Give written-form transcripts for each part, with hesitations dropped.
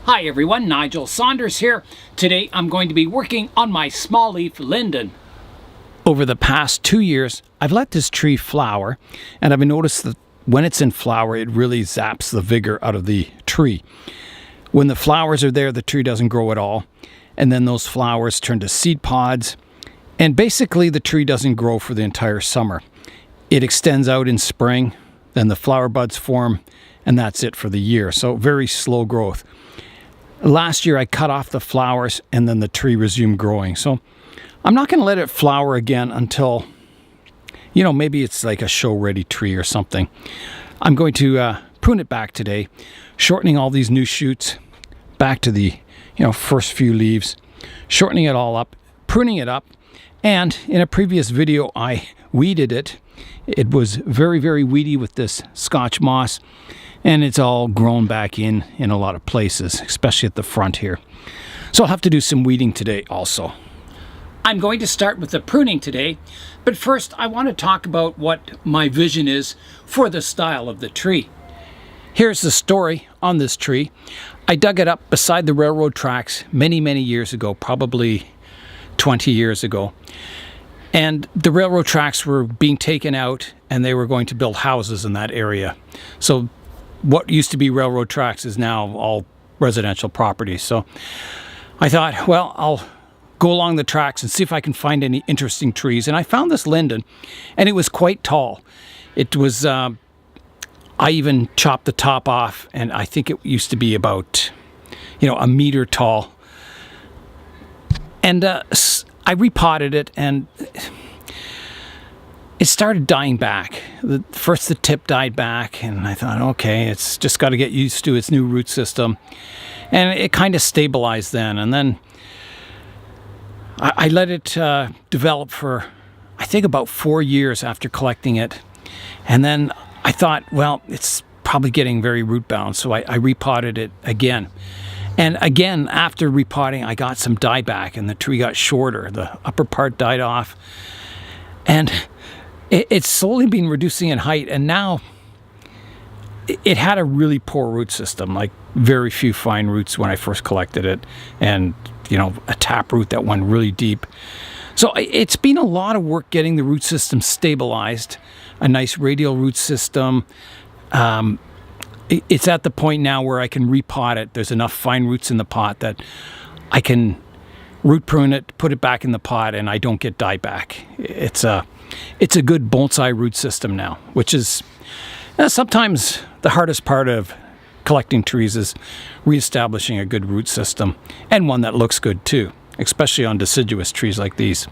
Hi everyone, Nigel Saunders here. Today I'm going to be working on my small leaf linden. Over the past 2 years, I've let this tree flower, and I've noticed that when it's in flower, it really zaps the vigor out of the tree. When the flowers are there, the tree doesn't grow at all, and then those flowers turn to seed pods, and basically the tree doesn't grow for the entire summer. It extends out in spring, then the flower buds form, and that's it for the year. So very slow growth. Last year I cut off the flowers and then the tree resumed growing. So I'm not going to let it flower again until, maybe it's like a show-ready tree or something. I'm going to prune it back today, shortening all these new shoots back to the, first few leaves, shortening it all up, pruning it up. And in a previous video, I weeded it. It was very, very weedy with this Scotch moss. And it's all grown back in a lot of places, especially at the front here. So I'll have to do some weeding today also. I'm going to start with the pruning today, but first I want to talk about what my vision is for the style of the tree. Here's the story on this tree. I dug it up beside the railroad tracks many, many years ago, probably 20 years ago. And the railroad tracks were being taken out and they were going to build houses in that area. So what used to be railroad tracks is now all residential property. So I thought, well, I'll go along the tracks and see if I can find any interesting trees. And I found this linden, and it was quite tall. It was, I even chopped the top off, and I think it used to be about, a meter tall. And I repotted it, and it started dying back. First the tip died back, and I thought, okay, it's just got to get used to its new root system. And it kind of stabilized then. And then I let it develop for, I think, about 4 years after collecting it. And then I thought, well, it's probably getting very root bound, so I repotted it again. And again, after repotting, I got some dieback, and the tree got shorter. The upper part died off. And it's slowly been reducing in height, and now it had a really poor root system, like very few fine roots when I first collected it, and a tap root that went really deep. So it's been a lot of work getting the root system stabilized, a nice radial root system. It's at the point now where I can repot it. There's enough fine roots in the pot that I can root prune it, put it back in the pot, and I don't get dieback. It's a good bonsai root system now, which is sometimes the hardest part of collecting trees is reestablishing a good root system, and one that looks good too, especially on deciduous trees like these.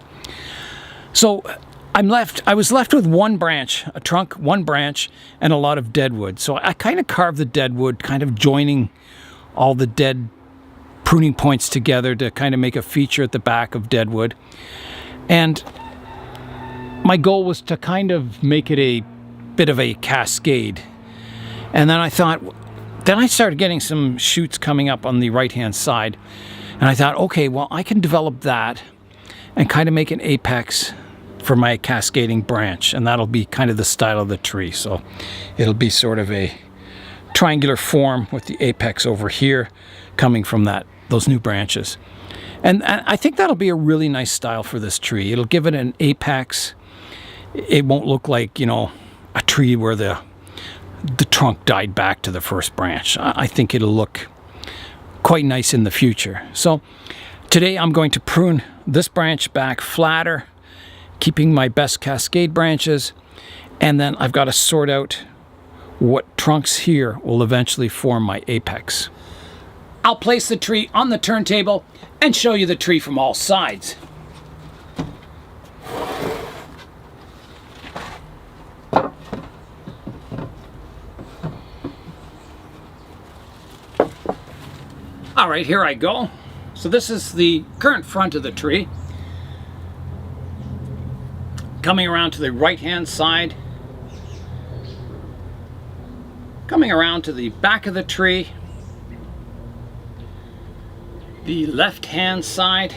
So I was left with one branch, a trunk, one branch, and a lot of dead wood. So I kind of carved the dead wood, kind of joining all the dead pruning points together to kind of make a feature at the back of dead wood. And my goal was to kind of make it a bit of a cascade. And then I started getting some shoots coming up on the right-hand side. And I thought, okay, well, I can develop that and kind of make an apex for my cascading branch. And that'll be kind of the style of the tree. So it'll be sort of a triangular form with the apex over here coming from those new branches. And I think that'll be a really nice style for this tree. It'll give it an apex. It won't look like, a tree where the trunk died back to the first branch. I think it'll look quite nice in the future. So today I'm going to prune this branch back flatter, keeping my best cascade branches, and then I've got to sort out what trunks here will eventually form my apex. I'll place the tree on the turntable and show you the tree from all sides. All right, here I go. So this is the current front of the tree. Coming around to the right-hand side. Coming around to the back of the tree. The left-hand side.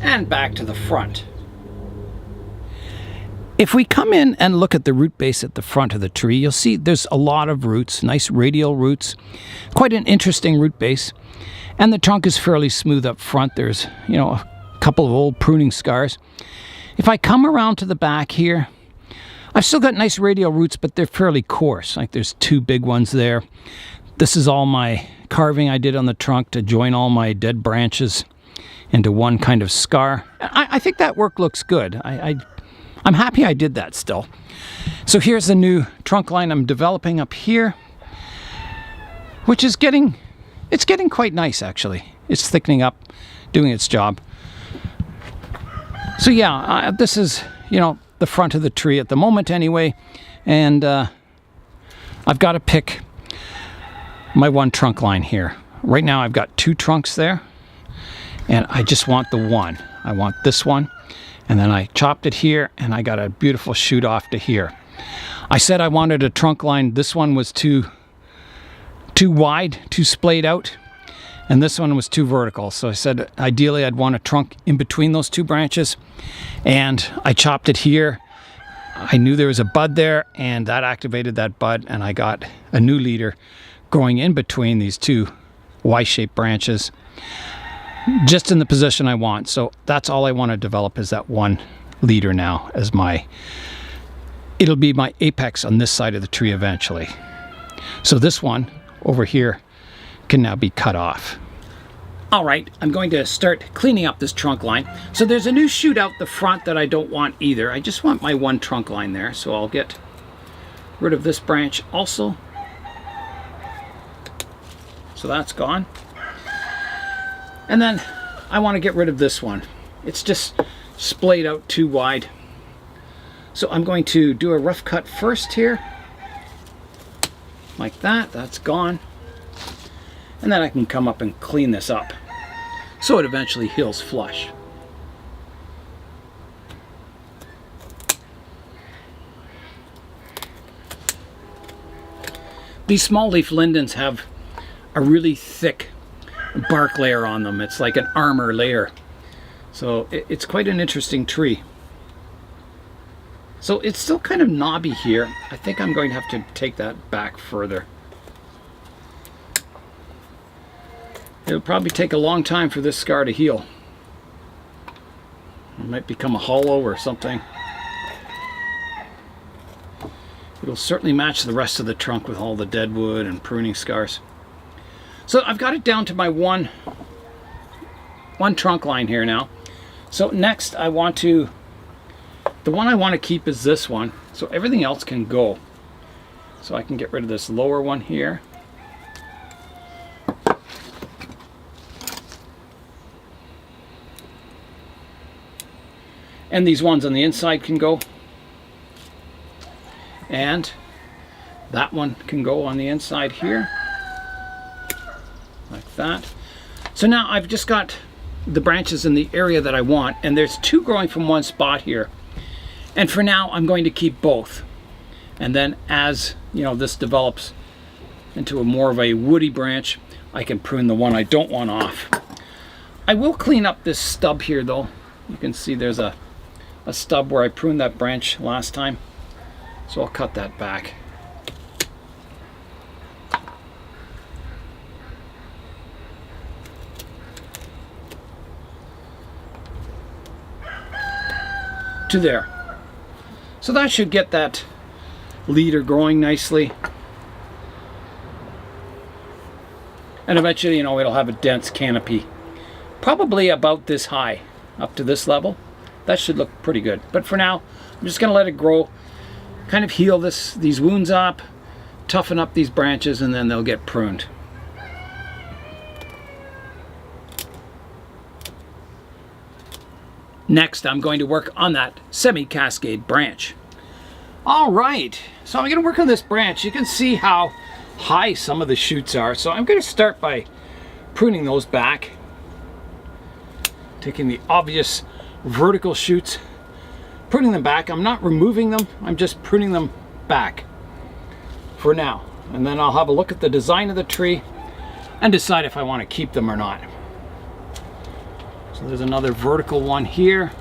And back to the front. If we come in and look at the root base at the front of the tree, you'll see there's a lot of roots, nice radial roots, quite an interesting root base. And the trunk is fairly smooth up front. There's, you know, a couple of old pruning scars. If I come around to the back here, I've still got nice radial roots, but they're fairly coarse. Like there's two big ones there. This is all my carving I did on the trunk to join all my dead branches into one kind of scar. I think that work looks good. I'm happy I did that still. So here's the new trunk line I'm developing up here, which is getting quite nice actually. It's thickening up, doing its job. So yeah, this is, you know, the front of the tree at the moment anyway, and I've got to pick my one trunk line here. Right now I've got two trunks there, and I just want the one. I want this one, and then I chopped it here, and I got a beautiful shoot off to here. I said I wanted a trunk line. This one was too wide, too splayed out, and this one was too vertical. So I said ideally I'd want a trunk in between those two branches, and I chopped it here. I knew there was a bud there, and that activated that bud, and I got a new leader growing in between these two Y-shaped branches, just in the position I want. So that's all I want to develop, is that one leader now as it'll be my apex on this side of the tree eventually. So this one over here can now be cut off. All right, I'm going to start cleaning up this trunk line. So there's a new shoot out the front that I don't want either. I just want my one trunk line there. So I'll get rid of this branch also. So that's gone. And then I want to get rid of this one. It's just splayed out too wide. So I'm going to do a rough cut first here. Like that, that's gone. And then I can come up and clean this up so it eventually heals flush. These small leaf lindens have a really thick bark layer on them. It's like an armor layer. So it's quite an interesting tree. So it's still kind of knobby here. I think I'm going to have to take that back further. It'll probably take a long time for this scar to heal. It might become a hollow or something. It'll certainly match the rest of the trunk with all the dead wood and pruning scars. So I've got it down to my one trunk line here now. So next the one I want to keep is this one. So everything else can go. So I can get rid of this lower one here. And these ones on the inside can go. And that one can go on the inside here. Like that. So now I've just got the branches in the area that I want, and there's two growing from one spot here. And for now I'm going to keep both. And then as you know, this develops into a more of a woody branch, I can prune the one I don't want off. I will clean up this stub here though. You can see there's a stub where I pruned that branch last time. So I'll cut that back. To there. So that should get that leader growing nicely. And eventually, you know, it'll have a dense canopy. Probably about this high, up to this level. That should look pretty good. But for now, I'm just going to let it grow, kind of heal these wounds up, toughen up these branches, and then they'll get pruned. Next, I'm going to work on that semi-cascade branch. All right, so I'm going to work on this branch. You can see how high some of the shoots are. So I'm going to start by pruning those back, taking the obvious vertical shoots, pruning them back. I'm not removing them, I'm just pruning them back for now. And then I'll have a look at the design of the tree and decide if I want to keep them or not. So there's another vertical one here.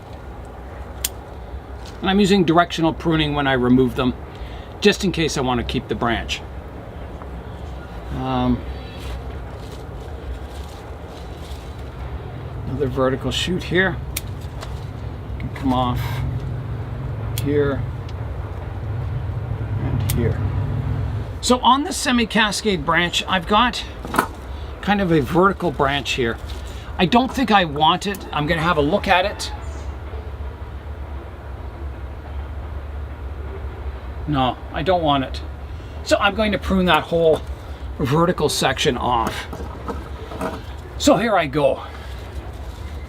And I'm using directional pruning when I remove them, just in case I want to keep the branch. Another vertical shoot here. Can come off here and here. So on the semi-cascade branch, I've got kind of a vertical branch here. I don't think I want it. I'm going to have a look at it. No, I don't want it. So I'm going to prune that whole vertical section off. So here I go.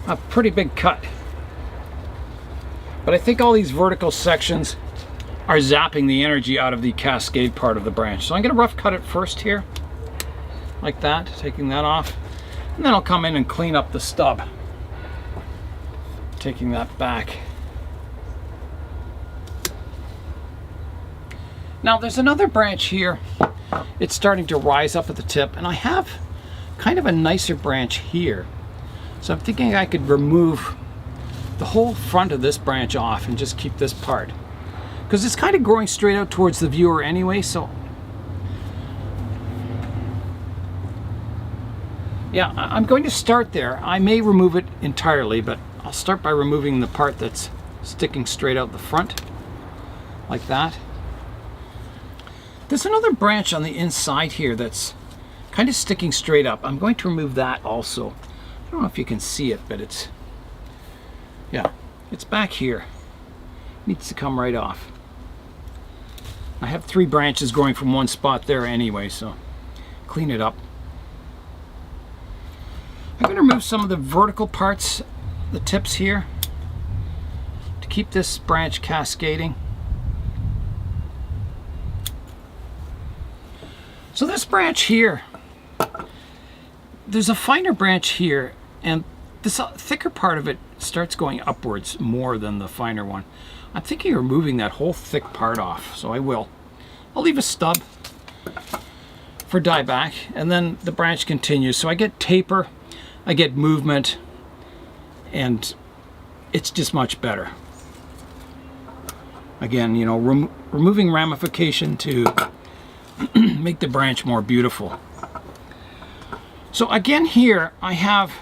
A pretty big cut. But I think all these vertical sections are zapping the energy out of the cascade part of the branch. So I'm going to rough cut it first here, like that, taking that off. And then I'll come in and clean up the stub, taking that back. Now there's another branch here. It's starting to rise up at the tip, and I have kind of a nicer branch here. So I'm thinking I could remove the whole front of this branch off and just keep this part, because it's kind of growing straight out towards the viewer anyway. So yeah, I'm going to start there. I may remove it entirely, but I'll start by removing the part that's sticking straight out the front, like that. There's another branch on the inside here that's kind of sticking straight up. I'm going to remove that also. I don't know if you can see it, but it's back here. It needs to come right off. I have 3 branches growing from one spot there anyway, so clean it up. I'm going to remove some of the vertical parts, the tips here, to keep this branch cascading. So this branch here, there's a finer branch here, and this thicker part of it starts going upwards more than the finer one. I'm thinking of removing that whole thick part off, so I will. I'll leave a stub for dieback, and then the branch continues. So I get taper, I get movement, and it's just much better. Again, you know, removing ramification to make the branch more beautiful. So again here I have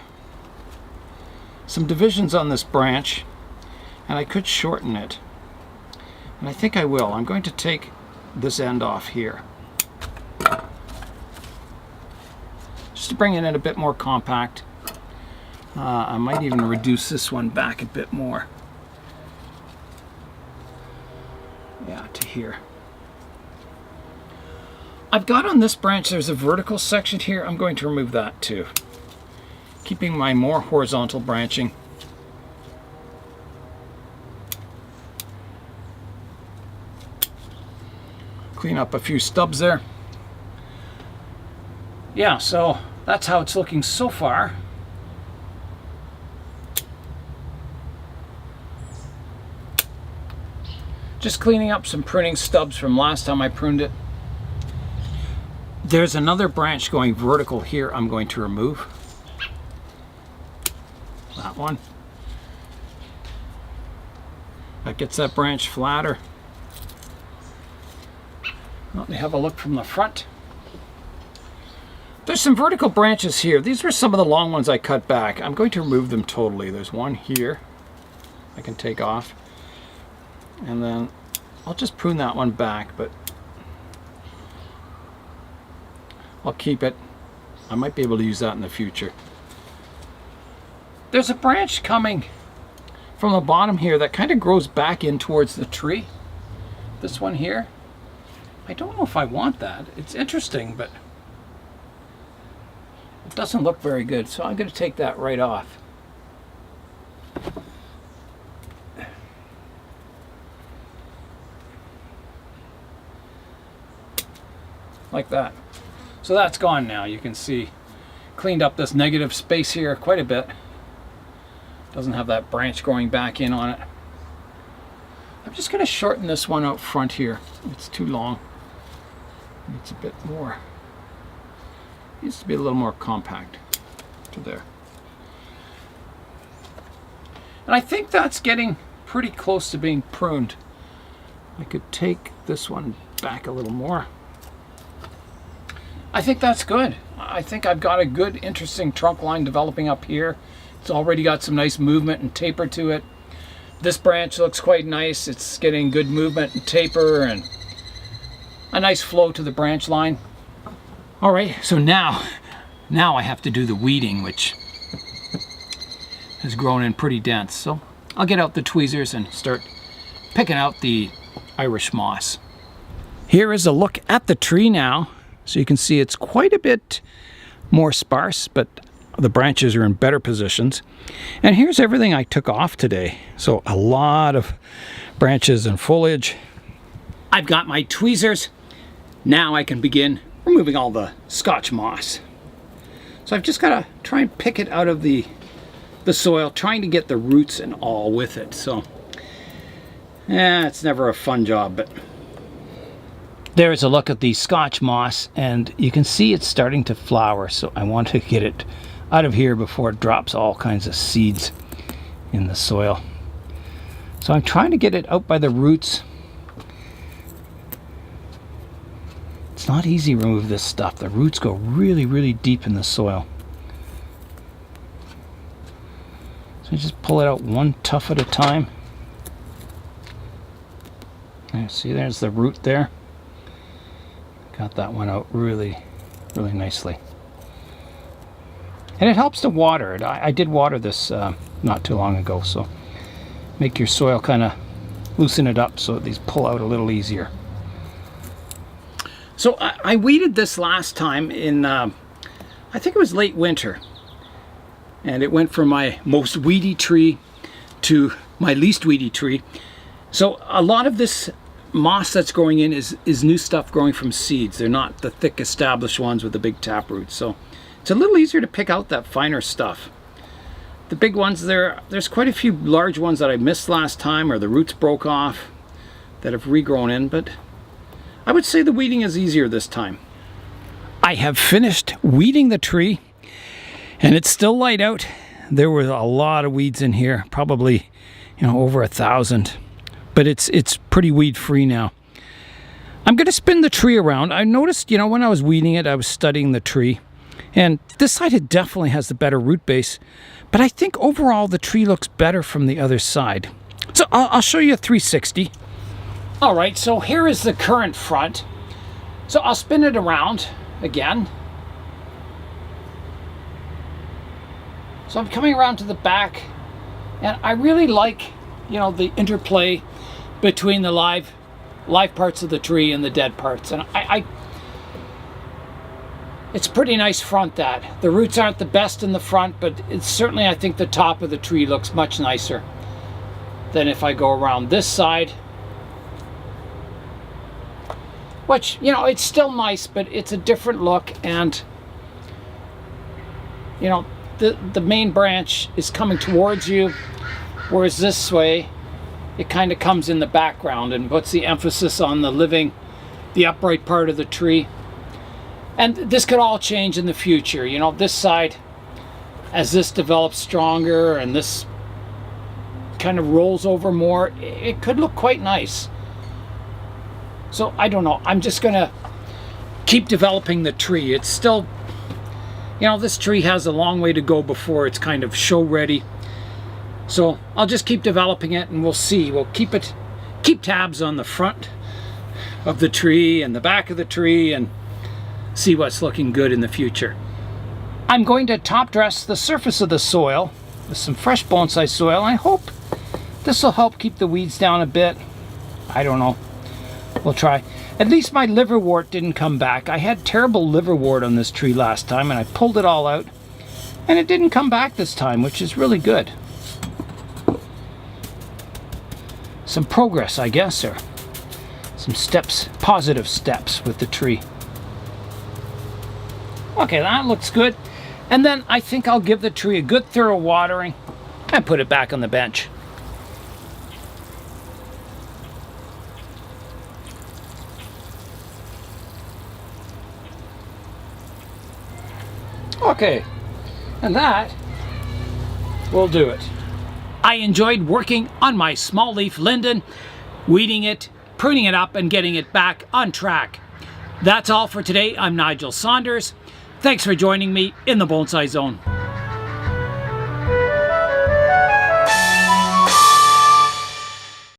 some divisions on this branch, and I could shorten it, and I think I will. I'm going to take this end off here just to bring it in a bit more compact. I might even reduce this one back a bit more, yeah, to here. I've got on this branch, there's a vertical section here. I'm going to remove that too, keeping my more horizontal branching. Clean up a few stubs there. Yeah, so that's how it's looking so far. Just cleaning up some pruning stubs from last time I pruned it. There's another branch going vertical here I'm going to remove. That one. That gets that branch flatter. Let me have a look from the front. There's some vertical branches here. These were some of the long ones I cut back. I'm going to remove them totally. There's one here I can take off. And then I'll just prune that one back, but I'll keep it. I might be able to use that in the future. There's a branch coming from the bottom here that kind of grows back in towards the tree. This one here. I don't know if I want that. It's interesting, but it doesn't look very good, so I'm going to take that right off. Like that. So that's gone now. You can see, cleaned up this negative space here quite a bit. Doesn't have that branch growing back in on it. I'm just going to shorten this one out front here. It's too long. It's a bit more. Needs to be a little more compact to there. And I think that's getting pretty close to being pruned. I could take this one back a little more. I think that's good. I think I've got a good, interesting trunk line developing up here. It's already got some nice movement and taper to it. This branch looks quite nice. It's getting good movement and taper and a nice flow to the branch line. All right, so now I have to do the weeding, which has grown in pretty dense. So I'll get out the tweezers and start picking out the Irish moss. Here is a look at the tree now. So you can see it's quite a bit more sparse, but the branches are in better positions. And here's everything I took off today. So a lot of branches and foliage. I've got my tweezers. Now I can begin removing all the Scotch moss. So I've just got to try and pick it out of the soil, trying to get the roots and all with it. So it's never a fun job, but there's a look at the Scotch moss, and you can see it's starting to flower. So I want to get it out of here before it drops all kinds of seeds in the soil. So I'm trying to get it out by the roots. It's not easy to remove this stuff. The roots go really, really deep in the soil. So I just pull it out one tuft at a time. See, there's the root there. Got that one out really, really nicely. And it helps to water it. I did water this not too long ago, so make your soil kind of loosen it up so these pull out a little easier. So I weeded this last time in, I think it was late winter. And it went from my most weedy tree to my least weedy tree. So a lot of this moss that's growing in is new stuff growing from seeds. They're not the thick established ones with the big taproots. So it's a little easier to pick out that finer stuff. The big ones, there's quite a few large ones that I missed last time, or the roots broke off that have regrown in, but I would say the weeding is easier this time. I have finished weeding the tree, and it's still light out. There were a lot of weeds in here, probably, over 1,000. But it's pretty weed free now. I'm going to spin the tree around. I noticed, when I was weeding it, I was studying the tree. And this side, it definitely has the better root base. But I think overall the tree looks better from the other side. So I'll show you a 360. All right, so here is the current front. So I'll spin it around again. So I'm coming around to the back. And I really like, the interplay between the live parts of the tree and the dead parts. And it's pretty nice front that. The roots aren't the best in the front, but it's certainly, I think the top of the tree looks much nicer than if I go around this side. Which, it's still nice, but it's a different look. And, the main branch is coming towards you, whereas this way, it kind of comes in the background and puts the emphasis on the upright part of the tree. And this could all change in the future. This side, as this develops stronger and this kind of rolls over more, it could look quite nice. So I don't know. I'm just going to keep developing the tree. It's still, this tree has a long way to go before it's kind of show ready. So I'll just keep developing it, and we'll see. We'll keep tabs on the front of the tree and the back of the tree and see what's looking good in the future. I'm going to top dress the surface of the soil with some fresh bonsai soil. I hope this will help keep the weeds down a bit. I don't know. We'll try. At least my liverwort didn't come back. I had terrible liverwort on this tree last time, and I pulled it all out, and it didn't come back this time, which is really good. Some progress, I guess, or some steps, positive steps with the tree. Okay, that looks good. And then I think I'll give the tree a good thorough watering and put it back on the bench. Okay, and that will do it. I enjoyed working on my small leaf linden, weeding it, pruning it up, and getting it back on track. That's all for today. I'm Nigel Saunders. Thanks for joining me in the Bonsai Zone.